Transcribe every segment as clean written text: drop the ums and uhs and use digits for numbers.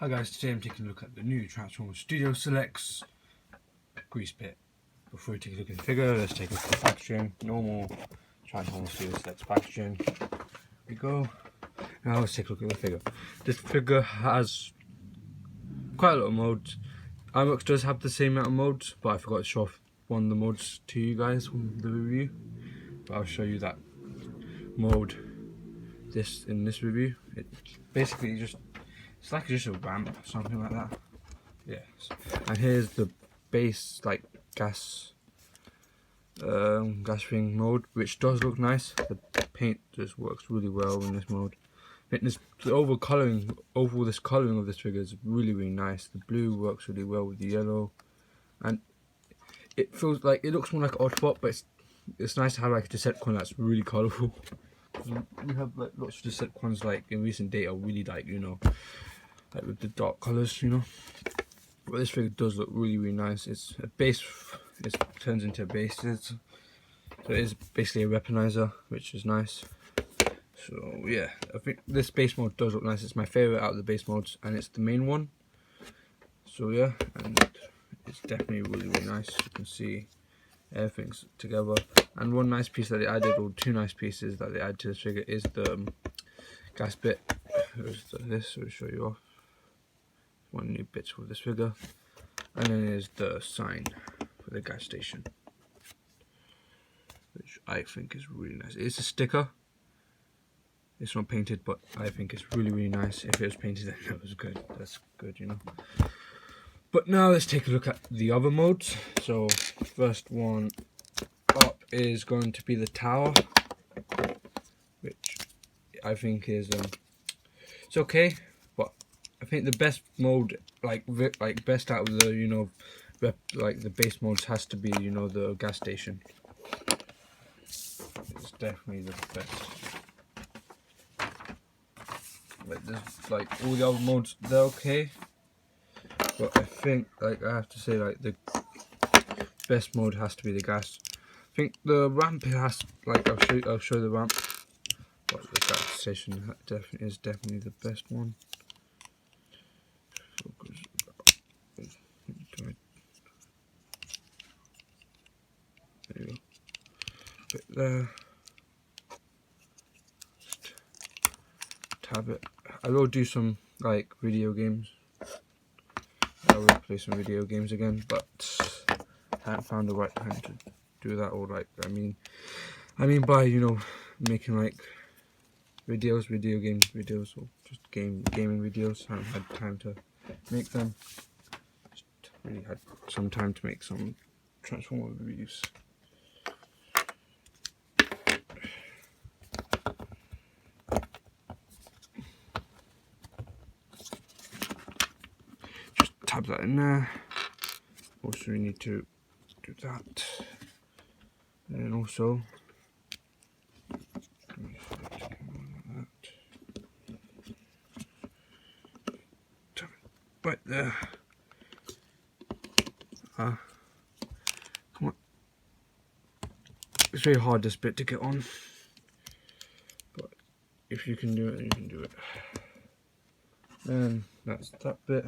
Hi guys, today I'm taking a look at the new Transformers Studio Selects grease pit. Before we take a look at the figure, let's take a look at the packaging. Normal Transformers Studio Selects packaging. Here we go. Now let's take a look at the figure. This figure has quite a lot of modes. IMAX does have the same amount of modes, but I forgot to show off one of the modes to you guys from the review. But I'll show you that mode in this review. It basically it's like just a ramp or something like that. Yes. And here's the base like gas ring mode, which does look nice. The paint just works really well in this mode. And the overall this colouring of this figure is really nice. The blue works really well with the yellow, and it feels like it looks more like an Oddbot, but it's nice to have like a Decepticon that's really colourful. We have like lots of Decepticons like in recent date are really like, you know, like with the dark colours, you know. But this figure does look really nice. It's a base, it turns into a base, so it is basically a weaponizer, which is nice. So yeah, I think this base mode does look nice. It's my favourite out of the base modes, and it's the main one. So yeah, and it's definitely really nice. You can see everything's together. And one nice piece that they added, or two nice pieces that they added to this figure, is the gas bit. There's this, I'll show you off. One new bits for this figure, and then there's the sign for the gas station, which I think is really nice. It's a sticker. It's not painted, but I think it's really nice. If it was painted, then that was good. That's good, you know. But now let's take a look at the other modes. So first one up is going to be the tower, which I think is it's okay, but I think the best mode, like best out of the, you know, like the base modes, has to be, you know, the gas station. It's definitely the best. Like all the other modes, they're okay, but I think, like, I have to say, like, the best mode has to be the gas. I think the ramp has, like, I'll show the ramp, but the gas station is definitely the best one. There you go. Bit there. Just tab it. I will do some like video games. I will play some video games again, but I haven't found the right time to do that. Or like, I mean by, you know, making like video games videos, or just gaming videos. I haven't had time to make them. Just really had some time to make some Transformer reviews. Tab that in there. Also, we need to do that, and then also tab it right there. Come on. It's very hard, this bit, to get on, but if you can do it, then you can do it. And that's that bit.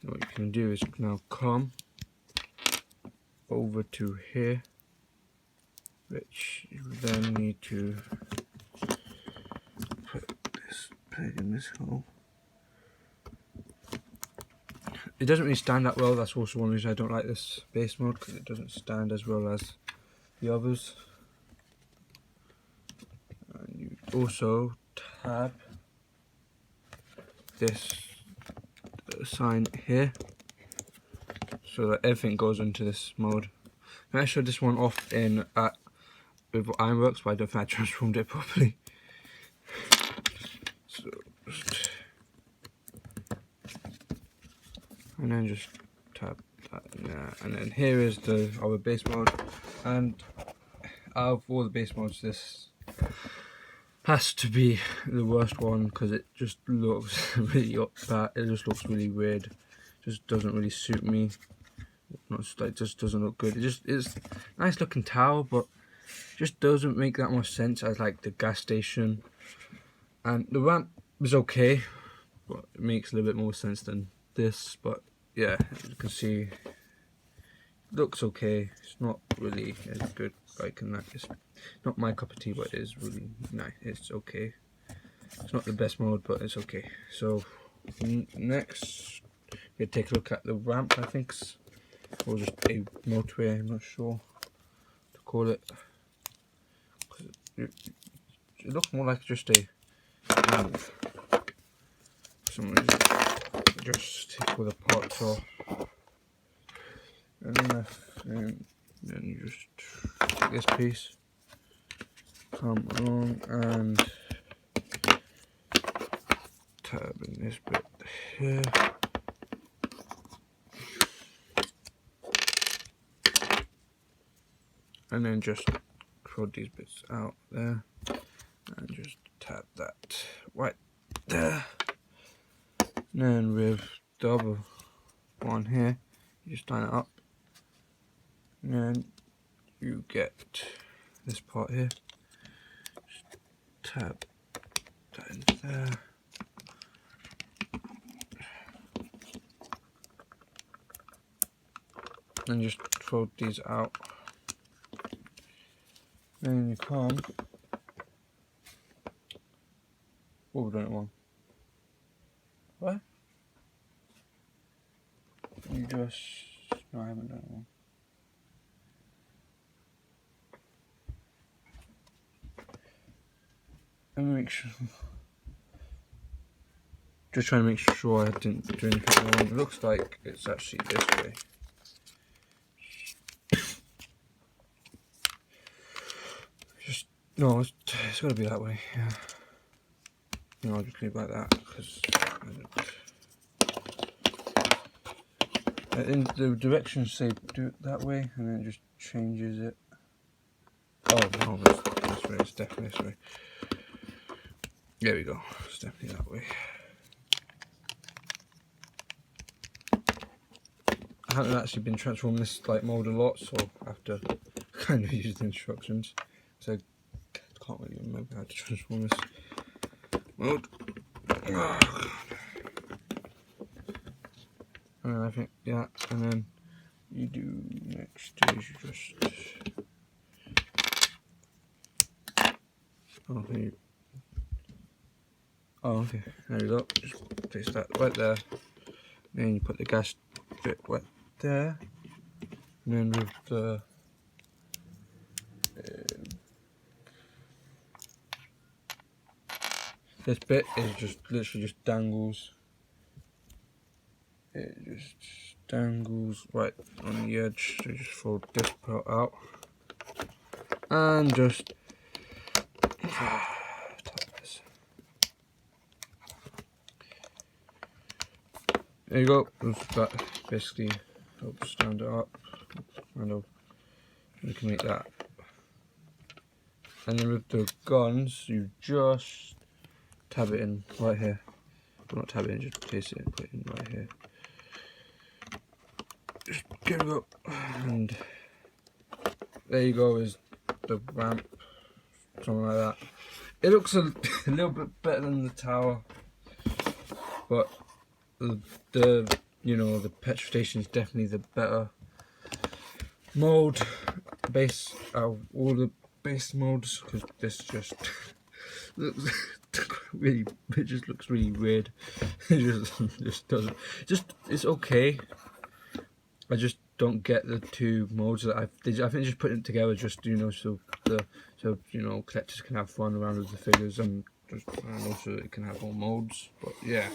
What you can do is now come over to here, which you then need to put it in this hole. It doesn't really stand that well. That's also one reason I don't like this base mode, because it doesn't stand as well as the others. And you also tab this sign here, so that everything goes into this mode. I showed this one off with Ironworks, but I don't think I transformed it properly. So and then just tap that in there, and then here is the other base mode. And out of all the base modes, this has to be the worst one, because it just looks really bad. It just looks really weird. Just doesn't really suit me. Just doesn't look good. It's a nice looking tower, but just doesn't make that much sense as like the gas station. And the ramp is okay, but it makes a little bit more sense than this. But yeah, as you can see, looks okay. It's not really as good like in that. It's not my cup of tea, but it is really nice. It's okay. It's not the best mode, but it's okay. So next, we'll take a look at the ramp. I think, or just a motorway. I'm not sure to call it. It looks more like just a ramp. For some reason, just take all the parts off, and then you just take this piece, come along and tab in this bit here. And then just throw these bits out there and just tab that right there. And then with the other one here, you just line it up, and then you get this part here. Just tab that in there. And just throw these out. Then you come. Oh, we've done it wrong. What? You just. No, I haven't done it wrong. Let me make sure. Just trying to make sure I didn't do anything wrong. It looks like it's actually this way. No, it's got to be that way, yeah. No, I'll just leave it like that, because in the directions say do it that way, and then it just changes it. Oh, no, this way, it's definitely this way. There we go, it's definitely that way. I haven't actually been transforming this like mode a lot, so I have to kind of use the instructions. So I can't really remember how to transform this mode. And I think, yeah, and then you do next is you just okay, there we go, just place that right there, then you put the gas bit right there, and then with the this bit is just literally just dangles. It just dangles right on the edge. So just fold this part out and just tap this. There you go. That basically helps stand it up. Kind of. You can make that. And then with the guns, you just tab it in right here. Well, not tab it in, just place it and put it in right here. Just give it up, and there you go, is the ramp, something like that. It looks a little bit better than the tower, but the you know, the petrol station is definitely the better mode, base out of all the base modes, because this just looks really, it just looks really weird. It just doesn't, it's okay. I just don't get the two modes that I think just putting it together, just, you know, so you know, collectors can have fun around with the figures, and just, and also it can have more modes. But yeah,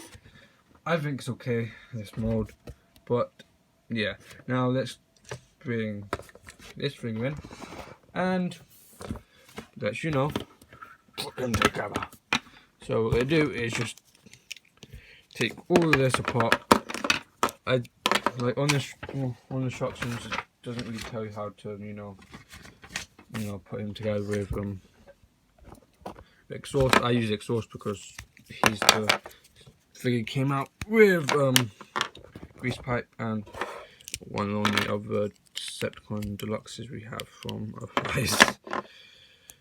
I think it's okay, this mode. But yeah, now let's bring this figure in and let you know, put them together. So what I do is just take all of this apart. Like on the instructions, it doesn't really tell you how to, you know, put him together with exhaust. I use exhaust because he's the figure came out with grease pipe, and one of the other Decepticon Deluxes we have from Rise.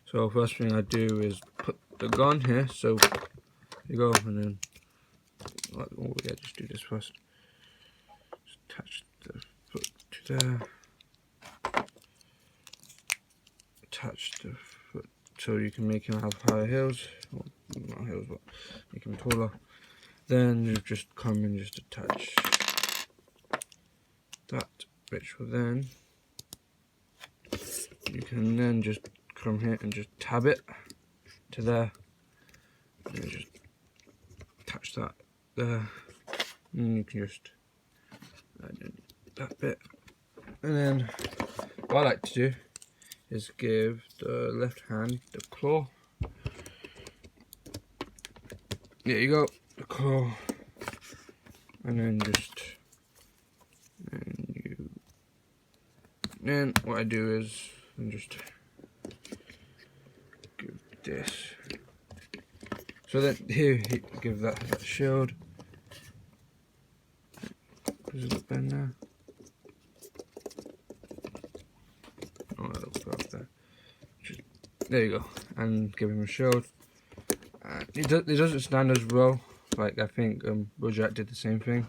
So first thing I do is put the gun here. So there you go, and then Oh yeah, just do this first. Just attach the foot to there. Attach the foot so you can make him have higher heels. Well, not heels, but make him taller. Then you just come and just attach that, which will then you can then just come here and just tab it to there, and just attach that there, and you can just add in that bit. And then what I like to do is give the left hand the claw. There you go, the claw, and then then what I do is just give this. So then here, give that shield. Does it look better now? Oh, that looks up there. There you go, and give him a shield. It doesn't stand as well. Like I think Bojack did the same thing.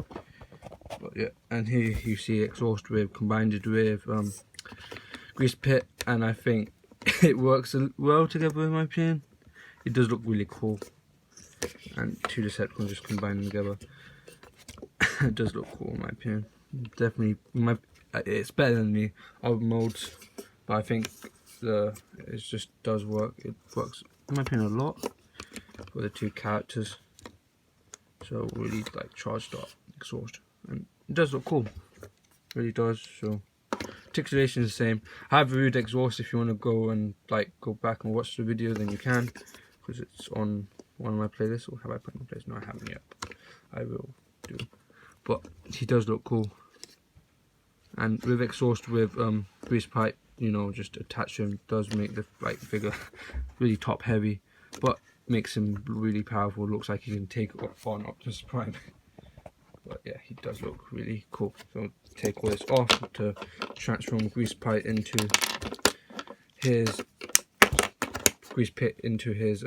But yeah, and here you see exhaust with combined it with grease pit, and I think it works well together in my opinion. It does look really cool, and two Decepticons just combined together. It does look cool in my opinion. Definitely, it's better than the other modes, but I think it just does work. It works in my opinion a lot for the two characters. So really like charged up exhaust, and it does look cool. Really does. So articulation is the same. I have reviewed exhaust. If you want to go and go back and watch the video, then you can, because it's on one of my playlists. Or have I put it in my playlist? No, I haven't yet. I will do. But he does look cool. And with exhaust with grease pipe, you know, just attach him does make the figure really top heavy, but makes him really powerful. Looks like he can take on Optimus Prime. But yeah, he does look really cool. So take all this off to transform grease pipe into his grease pit into his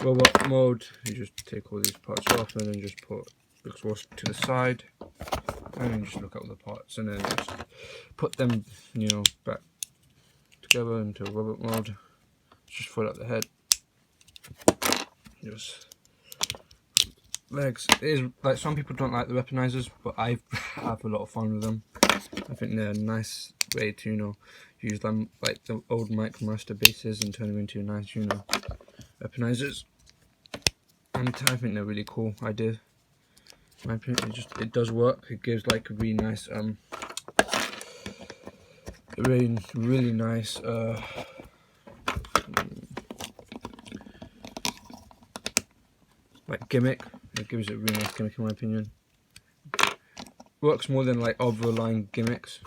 robot mode. You just take all these parts off and then just put exhaust to the side, and then just look at all the parts and then just put them, you know, back together into robot mode. Just fold out the head. Just legs. It is like some people don't like the weaponizers, but I have a lot of fun with them. I think they're a nice way to, you know, use them like the old Micromaster bases and turn them into nice, you know, weaponizers. And I think they're really cool. I did. In my opinion, it does work. It gives like a really nice really nice like gimmick. It gives it a really nice gimmick in my opinion. Works more than like other line gimmicks.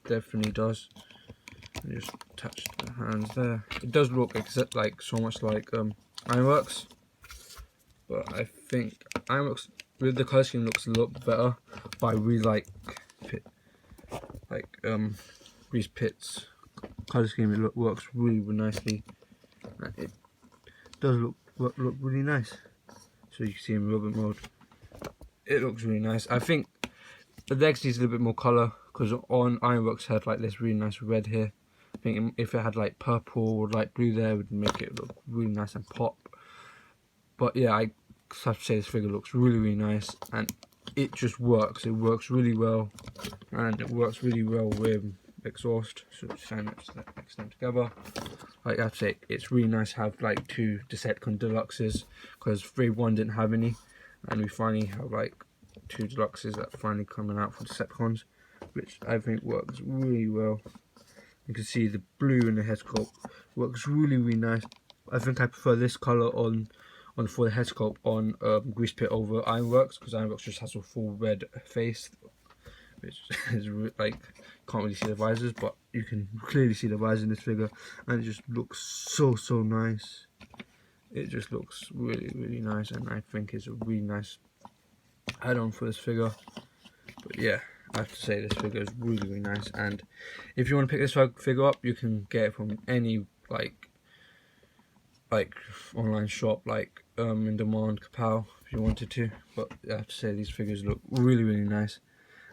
Definitely does. And just touch the hands there. It does look like so much like Ironworks, but I think Ironworks with the color scheme looks a lot better. But I really like Grease Pit's color scheme. It works really nicely. It does look really nice. So you can see in robot mode, it looks really nice. I think the legs needs a little bit more color, because on Ironworks had like this really nice red here. I think if it had like purple or light blue there, it would make it look really nice and pop. But yeah, I have to say this figure looks really nice, and it just works. It works really well, and it works really well with exhaust. So stand next to them together. Like I have to say, it's really nice to have like two Decepticon Deluxes, because 3.1 didn't have any, and we finally have like two Deluxes that are finally coming out for Decepticons, which I think works really well. You can see the blue in the head sculpt works really nice. I think I prefer this color for the head sculpt on Grease Pit over Ironworks, because Ironworks just has a full red face, which is like, can't really see the visors, but you can clearly see the visor in this figure, and it just looks so nice. It just looks really nice, and I think it's a really nice add-on for this figure. But yeah, I have to say this figure is really nice, and if you want to pick this figure up, you can get it from any like online shop, like in demand, Kapow. If you wanted to, but I have to say these figures look really nice,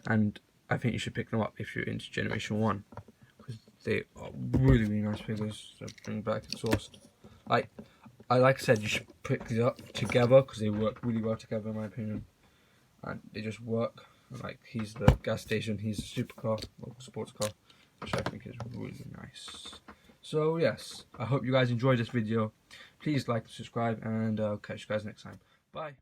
and I think you should pick them up if you're into Generation 1, because they are really nice figures to bring back and sourced. Like I said, you should pick these up together because they work really well together in my opinion, and they just work. Like he's the gas station, he's a supercar or sports car, which I think is really nice. So yes, I hope you guys enjoyed this video. Please like and subscribe, and I'll catch you guys next time. Bye.